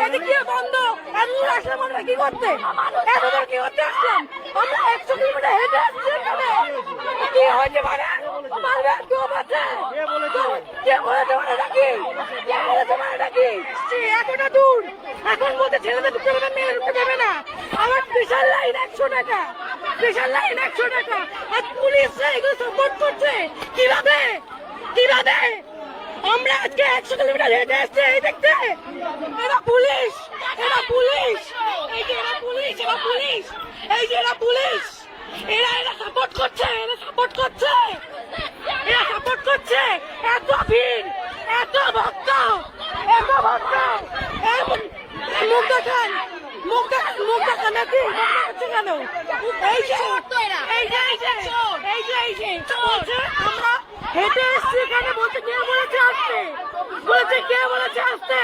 এদিকে বন্ধ। এতদূর আসলাম আমরা কি করতে? এতদূর কি করতে আসলাম? আমরা 100 কিলোমিটার হেঁটে আসছি এখানে। কি হয়েছে মানে? মারবে কেউ বাঁচে? কে বলেছে মানে নাকি? কে বলেছে মানে নাকি? এতটা দূর এখন বলতে ছেলেদের ঢুকতে দেবে, মেয়ে ঢুকতে দেবে না। আমার বিশাল লাইন 100 টাকা, বিশাল লাইন 100 টাকা। আর পুলিশ এগুলো সাপোর্ট করছে কিভাবে? কিভাবে? আমরা আজকে 100 কিলোমিটার হেঁটে আসছি এই দেখতে। এরা পুলিশ, এরা পুলিশ, এই যে এরা পুলিশ, এরা পুলিশ, এই যে এরা পুলিশ, এরা সাপোর্ট করছে, এরা সাপোর্ট করছে, এরা সাপোর্ট করছে। এত ভিড়, এত ভক্ত, এত ভক্ত। মুখ দেখান, মুখ দেখান, মুখ দেখান নাকি? মুখ দেখাচ্ছে কেন? এই যে এই যে এই যে এই যে এই যে বলছে আমরা হেঁটে এসছি এখানে, বলছে কে বলেছে আসতে? বলেছে কে বলেছে আসতে?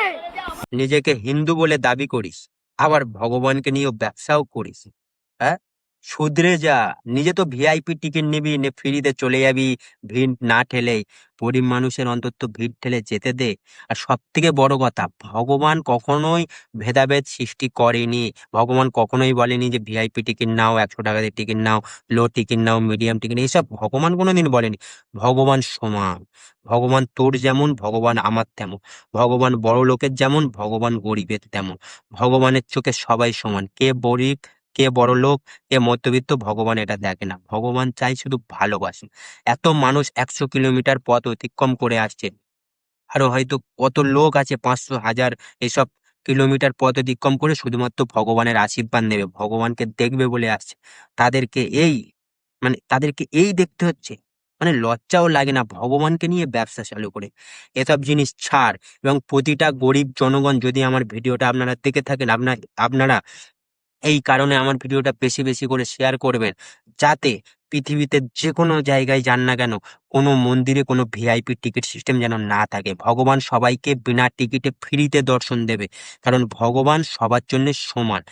নিজেকে হিন্দু বলে দাবি করিস, আবার ভগবানকে নিয়েও ব্যবসাও করিস। হ্যাঁ, শুধরে যা। নিজে তো ভিআইপি টিকিট নিবি, ফ্রিতে চলে যাবি, ভিড় না ঠেলেই। গরিব মানুষের অন্তত ভিড় ঠেলে যেতে দে। আর সব থেকে বড় কথা, ভগবান কখনোই ভেদাভেদ সৃষ্টি করেনি। ভগবান কখনোই বলেনি যে ভিআইপি টিকিট নাও, 100 টাকা দিয়ে টিকিট নাও, লো টিকিট নাও, মিডিয়াম টিকিট, এইসব ভগবান কোনোদিন বলেনি। ভগবান সমান। ভগবান তোর যেমন, ভগবান আমার তেমন। ভগবান বড় লোকের যেমন, ভগবান গরিবের তেমন। ভগবানের চোখে সবাই সমান। কে গরিব, কে বড় লোক, কে মধ্যবিত্ত, ভগবান এটা দেখে না। ভগবান চাই শুধু ভালোবাসে। এত মানুষ 100 কিলোমিটার পথ অতিক্রম করে আসছে, আরো হয়তো কত লোক আছে 500, 1000 এসব কিলোমিটার পথ অতিক্রম করে শুধুমাত্র ভগবানের আশীর্বাদ নেবে, ভগবানকে দেখবে বলে আসছে। তাদেরকে এই তাদেরকে এই দেখতে হচ্ছে, লজ্জাও লাগে না ভগবানকে নিয়ে ব্যবসা চালু করে? এসব জিনিস ছাড়। এবং প্রতিটা গরিব জনগণ, যদি আমার ভিডিওটা আপনারা দেখে থাকেন, আপনারা এই কারণে আমার ভিডিওটা বেশি বেশি করে শেয়ার করবেন, যাতে পৃথিবীতে যে কোনো জায়গায় যান না কেন, কোনো মন্দিরে কোনো ভিআইপি টিকিট সিস্টেম যেন না থাকে। ভগবান সবাইকে বিনা টিকিটে ফ্রিতে দর্শন দেবে, কারণ ভগবান সবার জন্য সমান।